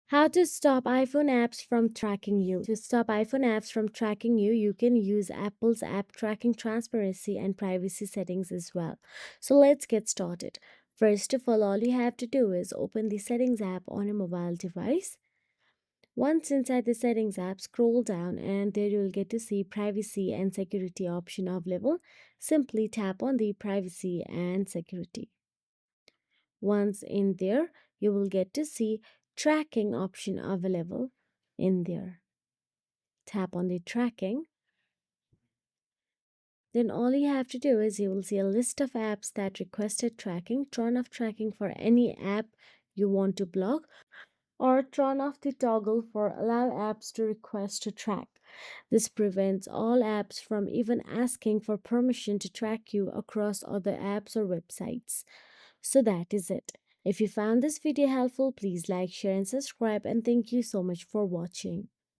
How to stop iPhone apps from tracking you. To stop iPhone apps from tracking you, you can use Apple's app tracking transparency and privacy settings as well. So let's get started. First of all you have to do is open the settings app on a mobile device. Once inside the settings app, scroll down and there you will get to see privacy and security option available. Simply tap on the privacy and security. Once in there, you will get to see tracking option available in there. Tap on the tracking. Then all you have to do is you will see a list of apps that requested tracking. Turn off tracking for any app you want to block or turn off the toggle for allow apps to request to track. This prevents all apps from even asking for permission to track you across other apps or websites. So that is it. If you found this video helpful, please like, share and subscribe, and thank you so much for watching.